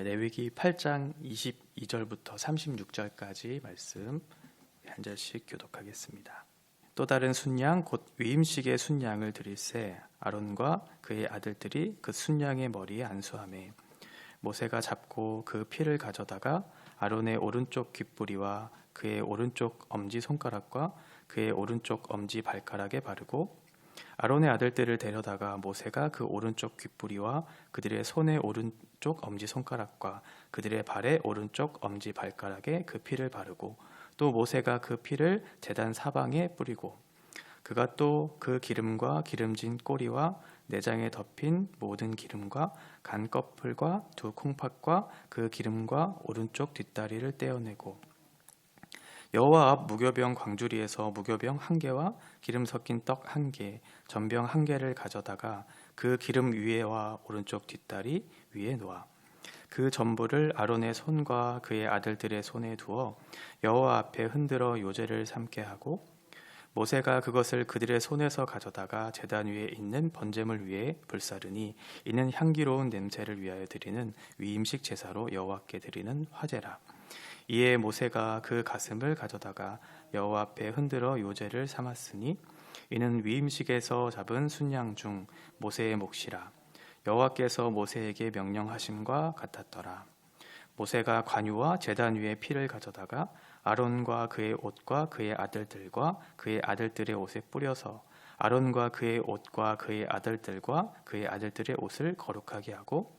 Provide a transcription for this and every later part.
레위기 8장 22절부터 36절까지 말씀 한 절씩 교독하겠습니다. 또 다른 순양 곧 위임식의 순양을 드릴새 아론과 그의 아들들이 그 순양의 머리에 안수하매 모세가 잡고 그 피를 가져다가 아론의 오른쪽 귓부리와 그의 오른쪽 엄지손가락과 그의 오른쪽 엄지발가락에 바르고 아론의 아들들을 데려다가 모세가 그 오른쪽 귓부리와 그들의 손의 오른쪽 엄지손가락과 그들의 발의 오른쪽 엄지발가락에 그 피를 바르고 또 모세가 그 피를 제단 사방에 뿌리고 그가 또 그 기름과 기름진 꼬리와 내장에 덮인 모든 기름과 간 꺼풀과 두 콩팥과 그 기름과 오른쪽 뒷다리를 떼어내고 여호와 앞 무교병 광주리에서 무교병 1개와 기름 섞인 떡 1개, 전병 1개를 가져다가 그 기름 위에와 오른쪽 뒷다리 위에 놓아 그 전부를 아론의 손과 그의 아들들의 손에 두어 여호와 앞에 흔들어 요제를 삼게 하고 모세가 그것을 그들의 손에서 가져다가 제단 위에 있는 번제물 위에 불사르니 이는 향기로운 냄새를 위하여 드리는 위임식 제사로 여호와께 드리는 화제라. 이에 모세가 그 가슴을 가져다가 여호와 앞에 흔들어 요제를 삼았으니 이는 위임식에서 잡은 순양 중 모세의 몫이라. 여호와께서 모세에게 명령하심과 같았더라. 모세가 관유와 제단 위에 피를 가져다가 아론과 그의 옷과 그의 아들들과 그의 아들들의 옷에 뿌려서 아론과 그의 옷과 그의 아들들과 그의 아들들의 옷을 거룩하게 하고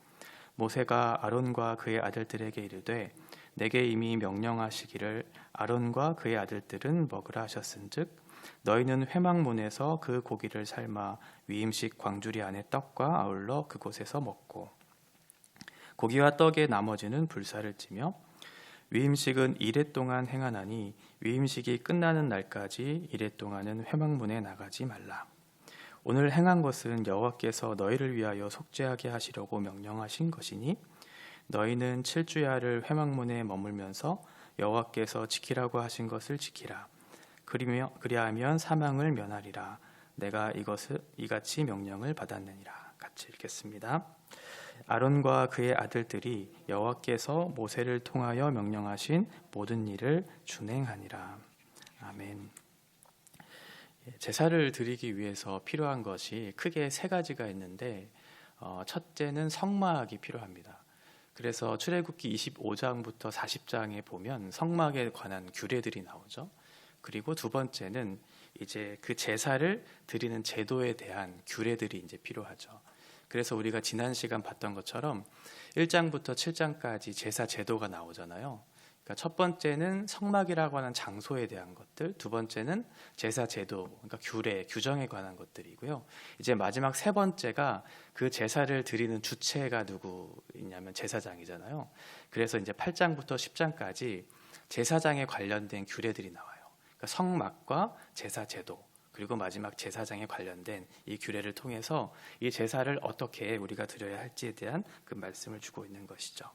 모세가 아론과 그의 아들들에게 이르되 내게 이미 명령하시기를 아론과 그의 아들들은 먹으라 하셨은즉 너희는 회막문에서 그 고기를 삶아 위임식 광주리 안에 떡과 아울러 그곳에서 먹고 고기와 떡의 나머지는 불사를 찌며 위임식은 이레 동안 행하나니 위임식이 끝나는 날까지 이레 동안은 회막문에 나가지 말라. 오늘 행한 것은 여호와께서 너희를 위하여 속죄하게 하시려고 명령하신 것이니 너희는 7주야를 회막문에 머물면서 여호와께서 지키라고 하신 것을 지키라. 그리하면 사망을 면하리라. 내가 이같이 명령을 받았느니라. 같이 읽겠습니다. 아론과 그의 아들들이 여호와께서 모세를 통하여 명령하신 모든 일을 준행하니라. 아멘. 제사를 드리기 위해서 필요한 것이 크게 세 가지가 있는데 첫째는 성막이 필요합니다. 그래서 출애굽기 25장부터 40장에 보면 성막에 관한 규례들이 나오죠. 그리고 두 번째는 이제 그 제사를 드리는 제도에 대한 규례들이 이제 필요하죠. 그래서 우리가 지난 시간 봤던 것처럼 1장부터 7장까지 제사 제도가 나오잖아요. 그러니까 첫 번째는 성막이라고 하는 장소에 대한 것들, 두 번째는 제사 제도, 그러니까 규례, 규정에 관한 것들이고요. 이제 마지막 세 번째가 그 제사를 드리는 주체가 누구이냐면 제사장이잖아요. 그래서 이제 8장부터 10장까지 제사장에 관련된 규례들이 나와요. 그러니까 성막과 제사 제도, 그리고 마지막 제사장에 관련된 이 규례를 통해서 이 제사를 어떻게 우리가 드려야 할지에 대한 그 말씀을 주고 있는 것이죠.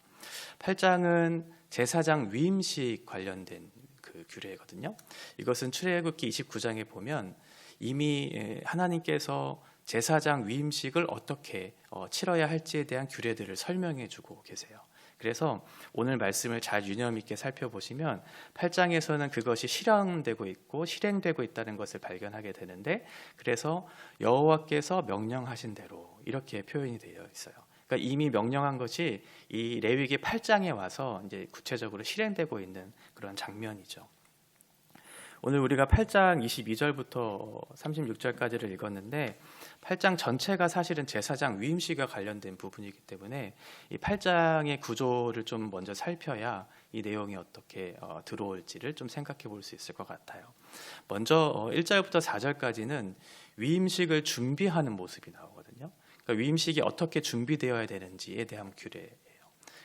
8장은 제사장 위임식 관련된 그 규례거든요. 이것은 출애굽기 29장에 보면 이미 하나님께서 제사장 위임식을 어떻게 치러야 할지에 대한 규례들을 설명해 주고 계세요. 그래서 오늘 말씀을 잘 유념 있게 살펴보시면 8장에서는 그것이 실현되고 있고 실행되고 있다는 것을 발견하게 되는데 그래서 여호와께서 명령하신 대로 이렇게 표현이 되어 있어요. 그러니까 이미 명령한 것이 이 레위기 8장에 와서 이제 구체적으로 실행되고 있는 그런 장면이죠. 오늘 우리가 8장 22절부터 36절까지를 읽었는데 8장 전체가 사실은 제사장 위임식과 관련된 부분이기 때문에 이 8장의 구조를 좀 먼저 살펴야 이 내용이 어떻게 들어올지를 좀 생각해 볼 수 있을 것 같아요. 먼저 1절부터 4절까지는 위임식을 준비하는 모습이 나오거든요. 그러니까 위임식이 어떻게 준비되어야 되는지에 대한 규례예요.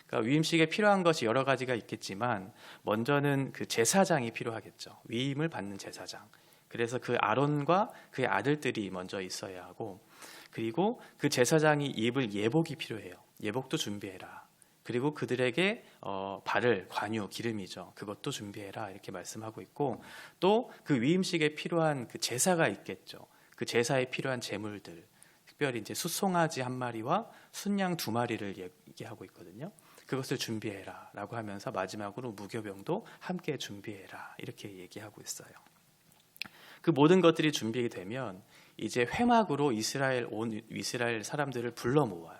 그러니까 위임식에 필요한 것이 여러 가지가 있겠지만 먼저는 그 제사장이 필요하겠죠. 위임을 받는 제사장. 그래서 그 아론과 그의 아들들이 먼저 있어야 하고 그리고 그 제사장이 입을 예복이 필요해요. 예복도 준비해라. 그리고 그들에게 바를 관유, 기름이죠. 그것도 준비해라 이렇게 말씀하고 있고 또 그 위임식에 필요한 그 제사가 있겠죠. 그 제사에 필요한 제물들 특별히 이제 숫송아지 1마리와 순양 2마리를 얘기하고 있거든요. 그것을 준비해라 라고 하면서 마지막으로 무교병도 함께 준비해라 이렇게 얘기하고 있어요. 그 모든 것들이 준비되면 이제 회막으로 이스라엘 사람들을 불러 모아요.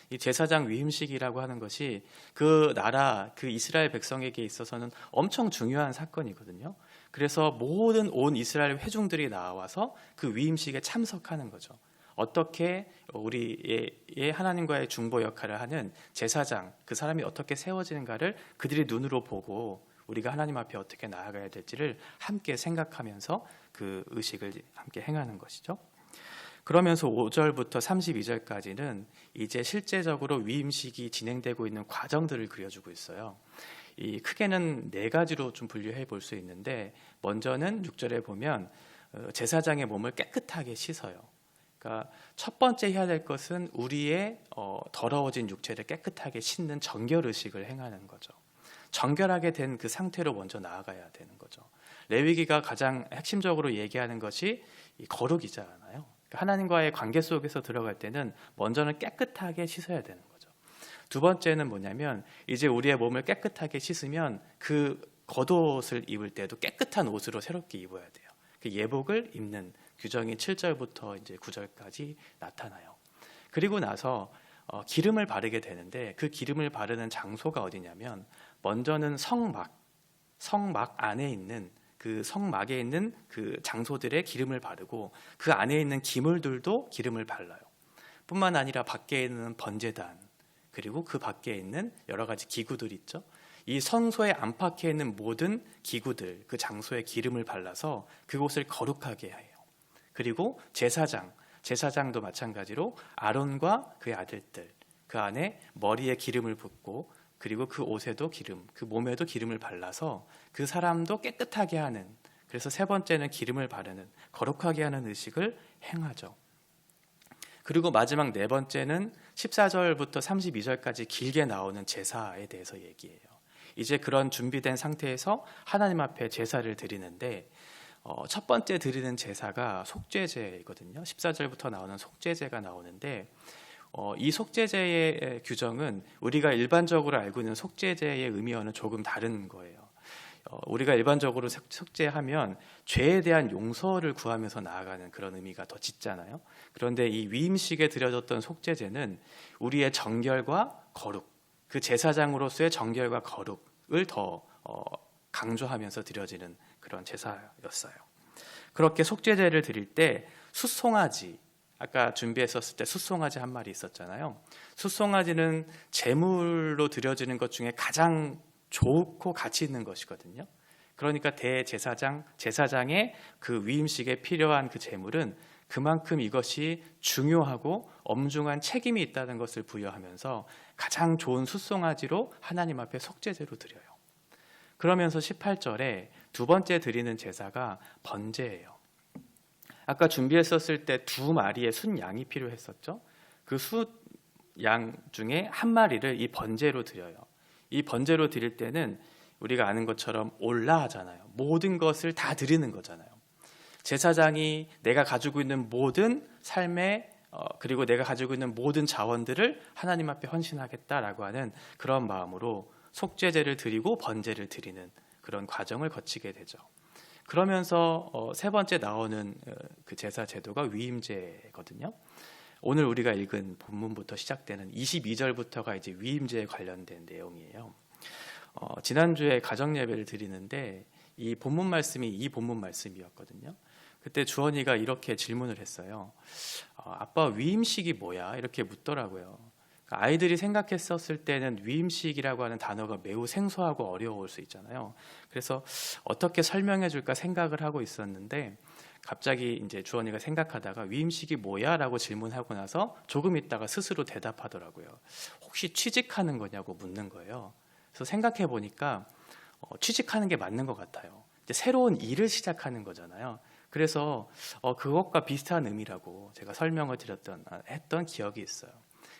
이 제사장 위임식이라고 하는 것이 그 나라, 그 이스라엘 백성에게 있어서는 엄청 중요한 사건이거든요. 그래서 모든 온 이스라엘 회중들이 나와서 그 위임식에 참석하는 거죠. 어떻게 우리의 하나님과의 중보 역할을 하는 제사장, 그 사람이 어떻게 세워지는가를 그들이 눈으로 보고 우리가 하나님 앞에 어떻게 나아가야 될지를 함께 생각하면서 그 의식을 함께 행하는 것이죠. 그러면서 5절부터 32절까지는 이제 실제적으로 위임식이 진행되고 있는 과정들을 그려주고 있어요. 이 크게는 4가지로 좀 분류해 볼 수 있는데, 먼저는 6절에 보면 제사장의 몸을 깨끗하게 씻어요. 그러니까 첫 번째 해야 될 것은 우리의 더러워진 육체를 깨끗하게 씻는 정결 의식을 행하는 거죠. 정결하게 된 그 상태로 먼저 나아가야 되는 거죠. 레위기가 가장 핵심적으로 얘기하는 것이 이 거룩이잖아요. 그러니까 하나님과의 관계 속에서 들어갈 때는 먼저는 깨끗하게 씻어야 되는 거죠. 두 번째는 뭐냐면 이제 우리의 몸을 깨끗하게 씻으면 그 겉옷을 입을 때도 깨끗한 옷으로 새롭게 입어야 돼요. 그 예복을 입는 규정이 7절부터 이제 9절까지 나타나요. 그리고 나서 기름을 바르게 되는데, 그 기름을 바르는 장소가 어디냐면 먼저는 성막 안에 있는 그 성막에 있는 그 장소들에 기름을 바르고 그 안에 있는 기물들도 기름을 발라요. 뿐만 아니라 밖에 있는 번제단, 그리고 그 밖에 있는 여러 가지 기구들 있죠. 이 성소의 안팎에 있는 모든 기구들, 그 장소에 기름을 발라서 그곳을 거룩하게 해요. 그리고 제사장도 마찬가지로 아론과 그의 아들들, 그 안에 머리에 기름을 붓고 그리고 그 옷에도 기름, 그 몸에도 기름을 발라서 그 사람도 깨끗하게 하는, 그래서 세 번째는 기름을 바르는, 거룩하게 하는 의식을 행하죠. 그리고 마지막 4번째는 14절부터 32절까지 길게 나오는 제사에 대해서 얘기해요. 이제 그런 준비된 상태에서 하나님 앞에 제사를 드리는데, 첫 번째 드리는 제사가 속죄제이거든요. 14절부터 나오는 속죄제가 나오는데, 이 속죄제의 규정은 우리가 일반적으로 알고 있는 속죄제의 의미와는 조금 다른 거예요. 우리가 일반적으로 속죄하면 죄에 대한 용서를 구하면서 나아가는 그런 의미가 더 짙잖아요. 그런데 이 위임식에 드려졌던 속죄제는 우리의 정결과 거룩, 그 제사장으로서의 정결과 거룩을 더 강조하면서 드려지는 그런 제사였어요. 그렇게 속죄제를 드릴 때 숫송아지, 아까 준비했었을 때 숫송아지 한 마리 있었잖아요. 숫송아지는 제물로 드려지는 것 중에 가장 좋고 가치 있는 것이거든요. 그러니까 제사장의 그 위임식에 필요한 그 제물은 그만큼 이것이 중요하고 엄중한 책임이 있다는 것을 부여하면서 가장 좋은 숫송아지로 하나님 앞에 속죄제로 드려요. 그러면서 18절에 두 번째 드리는 제사가 번제예요. 아까 준비했었을 때 2마리의 순양이 필요했었죠. 그 숫양 중에 한 마리를 이 번제로 드려요. 이 번제로 드릴 때는 우리가 아는 것처럼 올라 하잖아요. 모든 것을 다 드리는 거잖아요. 제사장이 내가 가지고 있는 모든 삶의 그리고 내가 가지고 있는 모든 자원들을 하나님 앞에 헌신하겠다라고 하는 그런 마음으로 속죄제를 드리고 번제를 드리는 그런 과정을 거치게 되죠. 그러면서 세 번째 나오는 그 제사 제도가 위임제거든요. 오늘 우리가 읽은 본문부터 시작되는 22절부터가 이제 위임제에 관련된 내용이에요. 지난주에 가정 예배를 드리는데 이 본문 말씀이었거든요. 그때 주원이가 이렇게 질문을 했어요. 아빠, 위임식이 뭐야? 이렇게 묻더라고요. 아이들이 생각했었을 때는 위임식이라고 하는 단어가 매우 생소하고 어려울 수 있잖아요. 그래서 어떻게 설명해 줄까 생각을 하고 있었는데 갑자기 이제 주원이가 생각하다가 위임식이 뭐야? 라고 질문하고 나서 조금 있다가 스스로 대답하더라고요. 혹시 취직하는 거냐고 묻는 거예요. 그래서 생각해 보니까 취직하는 게 맞는 것 같아요. 이제 새로운 일을 시작하는 거잖아요. 그래서 그것과 비슷한 의미라고 제가 설명을 했던 기억이 있어요.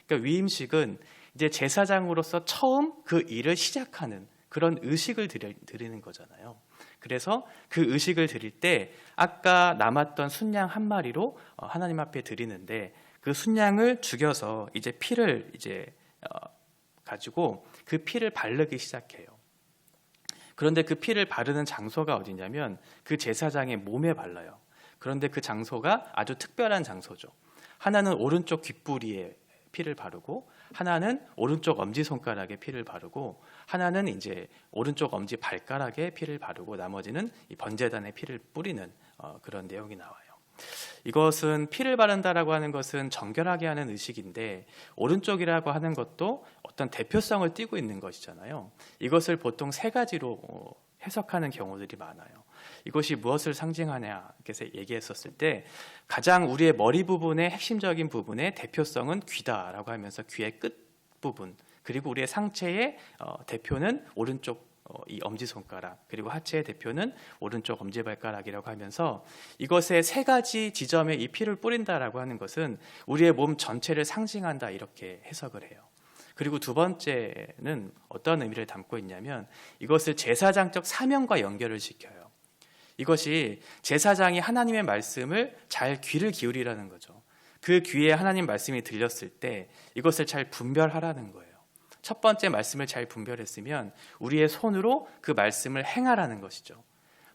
그러니까 위임식은 이제 제사장으로서 처음 그 일을 시작하는 그런 의식을 드리는 거잖아요. 그래서 그 의식을 드릴 때 아까 남았던 순양 한 마리로 하나님 앞에 드리는데 그 순양을 죽여서 이제 피를 이제 가지고 그 피를 바르기 시작해요. 그런데 그 피를 바르는 장소가 어디냐면 그 제사장의 몸에 발라요. 그런데 그 장소가 아주 특별한 장소죠. 하나는 오른쪽 귓부리에 피를 바르고, 하나는 오른쪽 엄지손가락에 피를 바르고, 하나는 이제 오른쪽 엄지 발가락에 피를 바르고, 나머지는 이 번제단에 피를 뿌리는 그런 내용이 나와요. 이것은 피를 바른다라고 하는 것은 정결하게 하는 의식인데, 오른쪽이라고 하는 것도 어떤 대표성을 띠고 있는 것이잖아요. 이것을 보통 세 가지로 해석하는 경우들이 많아요. 이것이 무엇을 상징하냐 이렇게 얘기했었을 때, 가장 우리의 머리 부분의 핵심적인 부분의 대표성은 귀다라고 하면서 귀의 끝 부분, 그리고 우리의 상체의 대표는 오른쪽 이 엄지손가락, 그리고 하체의 대표는 오른쪽 엄지발가락이라고 하면서 이것의 세 가지 지점에 이 피를 뿌린다라고 하는 것은 우리의 몸 전체를 상징한다, 이렇게 해석을 해요. 그리고 두 번째는 어떤 의미를 담고 있냐면, 이것을 제사장적 사명과 연결을 시켜요. 이것이 제사장이 하나님의 말씀을 잘 귀를 기울이라는 거죠. 그 귀에 하나님 말씀이 들렸을 때 이것을 잘 분별하라는 거예요. 첫 번째 말씀을 잘 분별했으면 우리의 손으로 그 말씀을 행하라는 것이죠.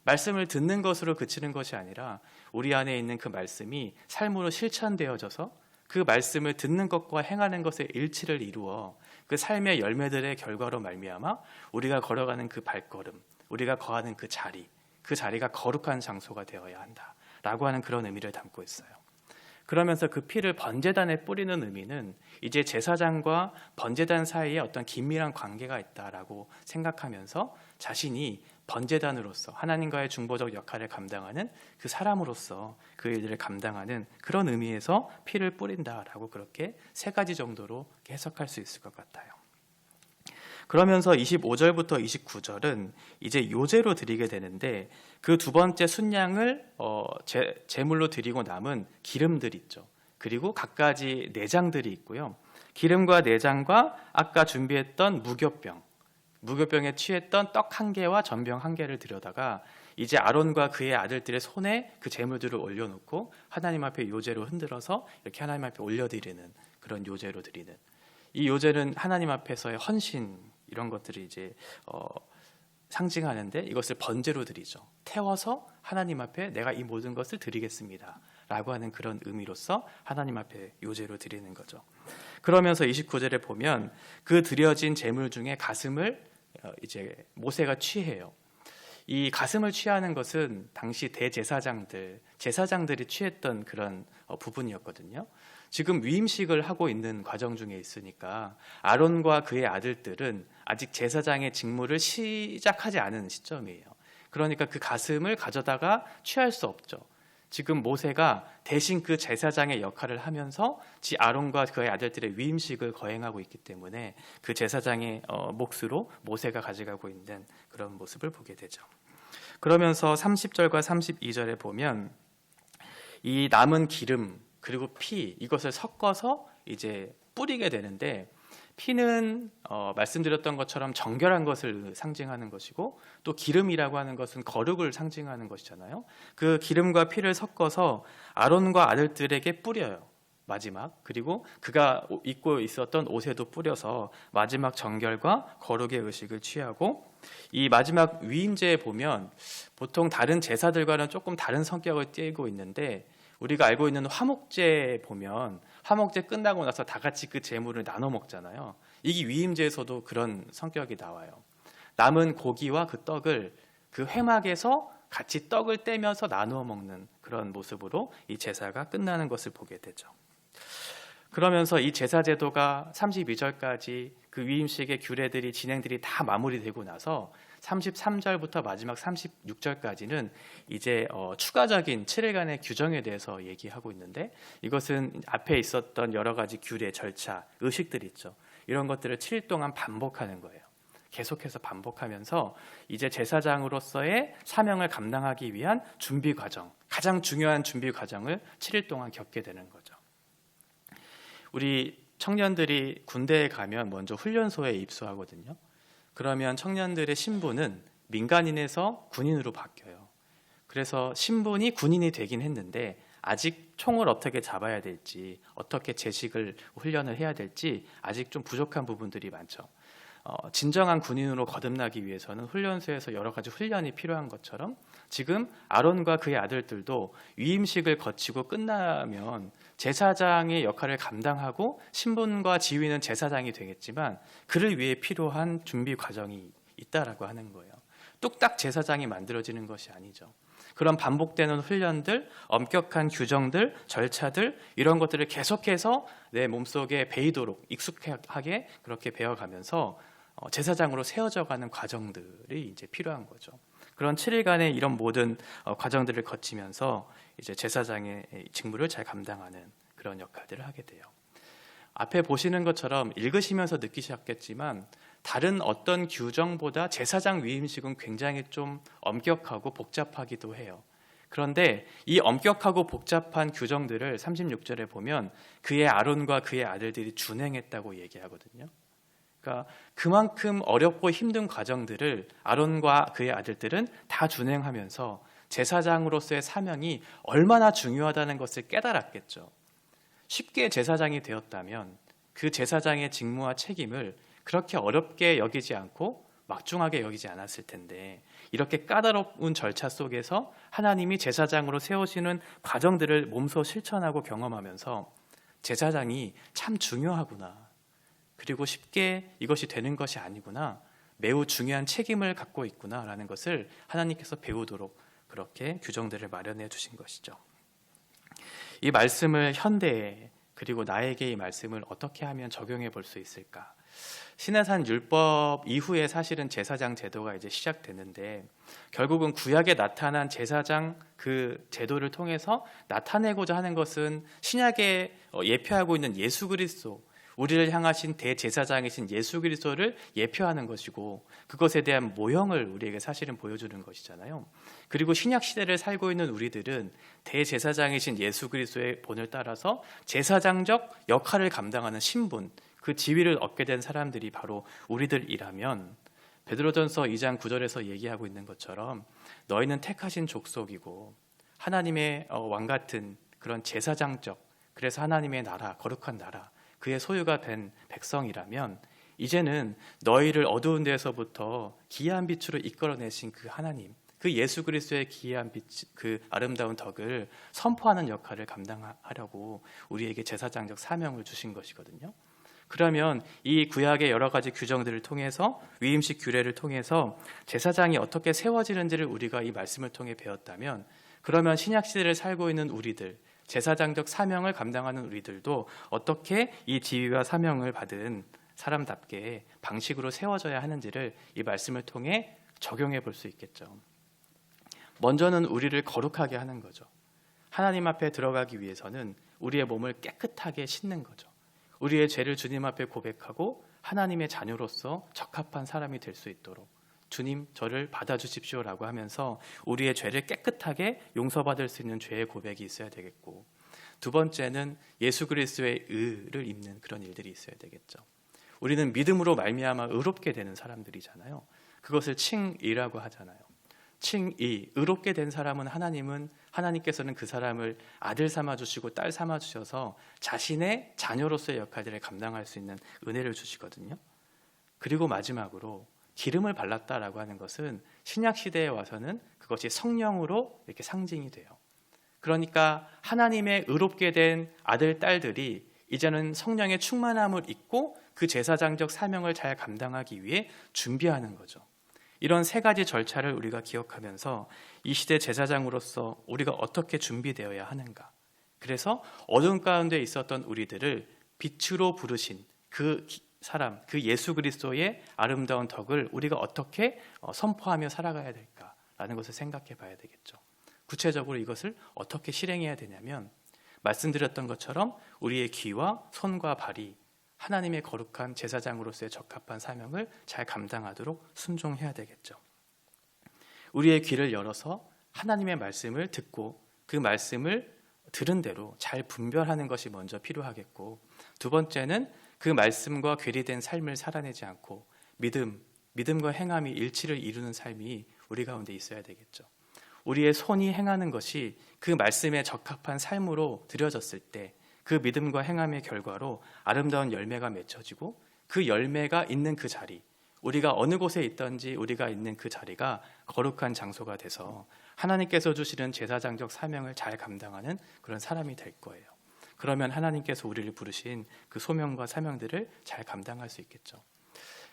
말씀을 듣는 것으로 그치는 것이 아니라 우리 안에 있는 그 말씀이 삶으로 실천되어져서 그 말씀을 듣는 것과 행하는 것의 일치를 이루어 그 삶의 열매들의 결과로 말미암아 우리가 걸어가는 그 발걸음, 우리가 거하는 그 자리가 거룩한 장소가 되어야 한다라고 하는 그런 의미를 담고 있어요. 그러면서 그 피를 번제단에 뿌리는 의미는 이제 제사장과 번제단 사이에 어떤 긴밀한 관계가 있다라고 생각하면서 자신이 번제단으로서 하나님과의 중보적 역할을 감당하는 그 사람으로서 그 일들을 감당하는 그런 의미에서 피를 뿌린다라고, 그렇게 세 가지 정도로 해석할 수 있을 것 같아요. 그러면서 25절부터 29절은 이제 요제로 드리게 되는데, 그 두 번째 순양을 제물로 드리고 남은 기름들이 있죠. 그리고 갖가지 내장들이 있고요. 기름과 내장과 아까 준비했던 무교병에 취했던 떡 한 개와 전병 한 개를 들여다가 이제 아론과 그의 아들들의 손에 그 제물들을 올려놓고 하나님 앞에 요제로 흔들어서 이렇게 하나님 앞에 올려드리는, 그런 요제로 드리는, 이 요제는 하나님 앞에서의 헌신, 이런 것들이 이제 상징하는데, 이것을 번제로 드리죠. 태워서 하나님 앞에 내가 이 모든 것을 드리겠습니다 라고 하는 그런 의미로서 하나님 앞에 요제로 드리는 거죠. 그러면서 29절에 보면 그 드려진 제물 중에 가슴을 이제 모세가 취해요. 이 가슴을 취하는 것은 당시 제사장들이 취했던 그런 부분이었거든요. 지금 위임식을 하고 있는 과정 중에 있으니까 아론과 그의 아들들은 아직 제사장의 직무를 시작하지 않은 시점이에요. 그러니까 그 가슴을 가져다가 취할 수 없죠. 지금 모세가 대신 그 제사장의 역할을 하면서 아론과 그의 아들들의 위임식을 거행하고 있기 때문에 그 제사장의 몫으로 모세가 가져가고 있는 그런 모습을 보게 되죠. 그러면서 30절과 32절에 보면 이 남은 기름 그리고 피, 이것을 섞어서 이제 뿌리게 되는데, 피는 말씀드렸던 것처럼 정결한 것을 상징하는 것이고, 또 기름이라고 하는 것은 거룩을 상징하는 것이잖아요. 그 기름과 피를 섞어서 아론과 아들들에게 뿌려요. 마지막, 그리고 그가 입고 있었던 옷에도 뿌려서 마지막 정결과 거룩의 의식을 취하고, 이 마지막 위임제에 보면 보통 다른 제사들과는 조금 다른 성격을 띠고 있는데, 우리가 알고 있는 화목제 보면 화목제 끝나고 나서 다 같이 그 제물을 나눠 먹잖아요. 이게 위임제에서도 그런 성격이 나와요. 남은 고기와 그 떡을 그 회막에서 같이 떡을 떼면서 나누어 먹는 그런 모습으로 이 제사가 끝나는 것을 보게 되죠. 그러면서 이 제사 제도가 32절까지 그 위임식의 규례들이 진행들이 다 마무리되고 나서 33절부터 마지막 36절까지는 이제 추가적인 7일간의 규정에 대해서 얘기하고 있는데, 이것은 앞에 있었던 여러 가지 규례, 절차, 의식들 있죠. 이런 것들을 7일 동안 반복하는 거예요. 계속해서 반복하면서 이제 제사장으로서의 사명을 감당하기 위한 준비 과정, 가장 중요한 준비 과정을 7일 동안 겪게 되는 거죠. 우리 청년들이 군대에 가면 먼저 훈련소에 입소하거든요. 그러면 청년들의 신분은 민간인에서 군인으로 바뀌어요. 그래서 신분이 군인이 되긴 했는데 아직 총을 어떻게 잡아야 될지, 어떻게 제식을 훈련을 해야 될지 아직 좀 부족한 부분들이 많죠. 진정한 군인으로 거듭나기 위해서는 훈련소에서 여러 가지 훈련이 필요한 것처럼 지금 아론과 그의 아들들도 위임식을 거치고 끝나면 제사장의 역할을 감당하고 신분과 지위는 제사장이 되겠지만 그를 위해 필요한 준비 과정이 있다라고 하는 거예요. 뚝딱 제사장이 만들어지는 것이 아니죠. 그런 반복되는 훈련들, 엄격한 규정들, 절차들 이런 것들을 계속해서 내 몸속에 배이도록 익숙하게 그렇게 배워가면서 제사장으로 세워져가는 과정들이 이제 필요한 거죠. 그런 7일간의 이런 모든 과정들을 거치면서 이제 제사장의 직무를 잘 감당하는 그런 역할들을 하게 돼요. 앞에 보시는 것처럼 읽으시면서 느끼셨겠지만 다른 어떤 규정보다 제사장 위임식은 굉장히 좀 엄격하고 복잡하기도 해요. 그런데 이 엄격하고 복잡한 규정들을 36절에 보면 그의 아론과 그의 아들들이 준행했다고 얘기하거든요. 그러니까 그만큼 어렵고 힘든 과정들을 아론과 그의 아들들은 다 준행하면서 제사장으로서의 사명이 얼마나 중요하다는 것을 깨달았겠죠. 쉽게 제사장이 되었다면 그 제사장의 직무와 책임을 그렇게 어렵게 여기지 않고 막중하게 여기지 않았을 텐데 이렇게 까다로운 절차 속에서 하나님이 제사장으로 세우시는 과정들을 몸소 실천하고 경험하면서 제사장이 참 중요하구나. 그리고 쉽게 이것이 되는 것이 아니구나. 매우 중요한 책임을 갖고 있구나라는 것을 하나님께서 배우도록 그렇게 규정들을 마련해 주신 것이죠. 이 말씀을 현대에 그리고 나에게 이 말씀을 어떻게 하면 적용해 볼 수 있을까? 시내산 율법 이후에 사실은 제사장 제도가 이제 시작됐는데 결국은 구약에 나타난 제사장 그 제도를 통해서 나타내고자 하는 것은 신약에 예표하고 있는 예수 그리스도, 우리를 향하신 대제사장이신 예수 그리스도를 예표하는 것이고 그것에 대한 모형을 우리에게 사실은 보여주는 것이잖아요. 그리고 신약 시대를 살고 있는 우리들은 대제사장이신 예수 그리스도의 본을 따라서 제사장적 역할을 감당하는 신분, 그 지위를 얻게 된 사람들이 바로 우리들이라면 베드로전서 2장 9절에서 얘기하고 있는 것처럼 너희는 택하신 족속이고 하나님의 왕 같은 그런 제사장적, 그래서 하나님의 나라, 거룩한 나라, 그의 소유가 된 백성이라면 이제는 너희를 어두운 데서부터 기이한 빛으로 이끌어내신 그 하나님, 그 예수 그리스도의 기이한 빛, 그 아름다운 덕을 선포하는 역할을 감당하려고 우리에게 제사장적 사명을 주신 것이거든요. 그러면 이 구약의 여러 가지 규정들을 통해서 위임식 규례를 통해서 제사장이 어떻게 세워지는지를 우리가 이 말씀을 통해 배웠다면 그러면 신약 시대를 살고 있는 우리들, 제사장적 사명을 감당하는 우리들도 어떻게 이 지위와 사명을 받은 사람답게 방식으로 세워져야 하는지를 이 말씀을 통해 적용해 볼 수 있겠죠. 먼저는 우리를 거룩하게 하는 거죠. 하나님 앞에 들어가기 위해서는 우리의 몸을 깨끗하게 씻는 거죠. 우리의 죄를 주님 앞에 고백하고 하나님의 자녀로서 적합한 사람이 될 수 있도록 주님 저를 받아주십시오라고 하면서 우리의 죄를 깨끗하게 용서받을 수 있는 죄의 고백이 있어야 되겠고 두 번째는 예수 그리스도의 의를 입는 그런 일들이 있어야 되겠죠. 우리는 믿음으로 말미암아 의롭게 되는 사람들이잖아요. 그것을 칭의라고 하잖아요. 칭의, 의롭게 된 사람은 하나님께서는 그 사람을 아들 삼아주시고 딸 삼아주셔서 자신의 자녀로서의 역할들을 감당할 수 있는 은혜를 주시거든요. 그리고 마지막으로 기름을 발랐다라고 하는 것은 신약 시대에 와서는 그것이 성령으로 이렇게 상징이 돼요. 그러니까 하나님의 의롭게 된 아들, 딸들이 이제는 성령의 충만함을 입고 그 제사장적 사명을 잘 감당하기 위해 준비하는 거죠. 이런 세 가지 절차를 우리가 기억하면서 이 시대 제사장으로서 우리가 어떻게 준비되어야 하는가. 그래서 어둠 가운데 있었던 우리들을 빛으로 부르신 그 사람, 그 예수 그리스도의 아름다운 덕을 우리가 어떻게 선포하며 살아가야 될까라는 것을 생각해 봐야 되겠죠. 구체적으로 이것을 어떻게 실행해야 되냐면 말씀드렸던 것처럼 우리의 귀와 손과 발이 하나님의 거룩한 제사장으로서의 적합한 사명을 잘 감당하도록 순종해야 되겠죠. 우리의 귀를 열어서 하나님의 말씀을 듣고 그 말씀을 들은 대로 잘 분별하는 것이 먼저 필요하겠고 두 번째는 그 말씀과 괴리된 삶을 살아내지 않고 믿음과 행함이 일치를 이루는 삶이 우리 가운데 있어야 되겠죠. 우리의 손이 행하는 것이 그 말씀에 적합한 삶으로 드려졌을 때 그 믿음과 행함의 결과로 아름다운 열매가 맺혀지고 그 열매가 있는 그 자리, 우리가 어느 곳에 있든지 우리가 있는 그 자리가 거룩한 장소가 돼서 하나님께서 주시는 제사장적 사명을 잘 감당하는 그런 사람이 될 거예요. 그러면 하나님께서 우리를 부르신 그 소명과 사명들을 잘 감당할 수 있겠죠.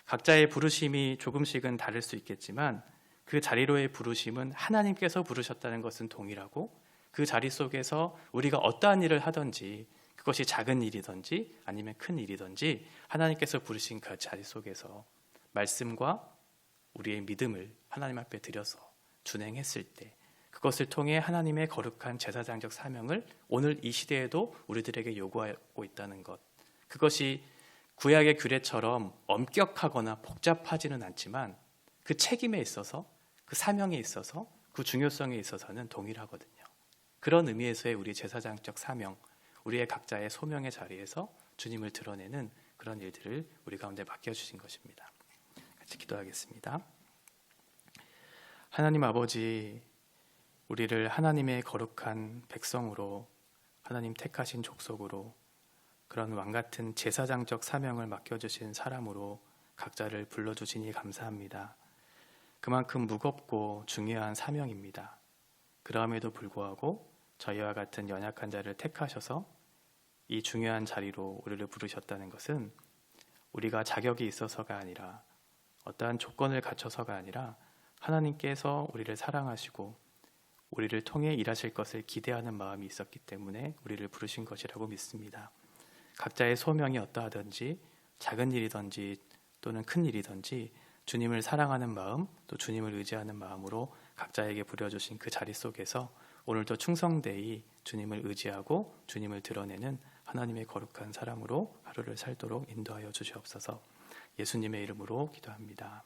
각자의 부르심이 조금씩은 다를 수 있겠지만 그 자리로의 부르심은 하나님께서 부르셨다는 것은 동일하고, 그 자리 속에서 우리가 어떠한 일을 하든지, 그것이 작은 일이든지 아니면 큰 일이든지 하나님께서 부르신 그 자리 속에서 말씀과 우리의 믿음을 하나님 앞에 드려서 준행했을 때, 그것을 통해 하나님의 거룩한 제사장적 사명을 오늘 이 시대에도 우리들에게 요구하고 있다는 것, 그것이 구약의 규례처럼 엄격하거나 복잡하지는 않지만 그 책임에 있어서, 그 사명에 있어서, 그 중요성에 있어서는 동일하거든요. 그런 의미에서의 우리 제사장적 사명, 우리의 각자의 소명의 자리에서 주님을 드러내는 그런 일들을 우리 가운데 맡겨주신 것입니다. 같이 기도하겠습니다. 하나님 아버지, 우리를 하나님의 거룩한 백성으로, 하나님 택하신 족속으로, 그런 왕같은 제사장적 사명을 맡겨주신 사람으로 각자를 불러주시니 감사합니다. 그만큼 무겁고 중요한 사명입니다. 그럼에도 불구하고 저희와 같은 연약한 자를 택하셔서 이 중요한 자리로 우리를 부르셨다는 것은 우리가 자격이 있어서가 아니라, 어떠한 조건을 갖춰서가 아니라 하나님께서 우리를 사랑하시고 우리를 통해 일하실 것을 기대하는 마음이 있었기 때문에 우리를 부르신 것이라고 믿습니다. 각자의 소명이 어떠하든지, 작은 일이든지 또는 큰 일이든지 주님을 사랑하는 마음, 또 주님을 의지하는 마음으로 각자에게 부려주신 그 자리 속에서 오늘도 충성되이 주님을 의지하고 주님을 드러내는 하나님의 거룩한 사람으로 하루를 살도록 인도하여 주시옵소서. 예수님의 이름으로 기도합니다.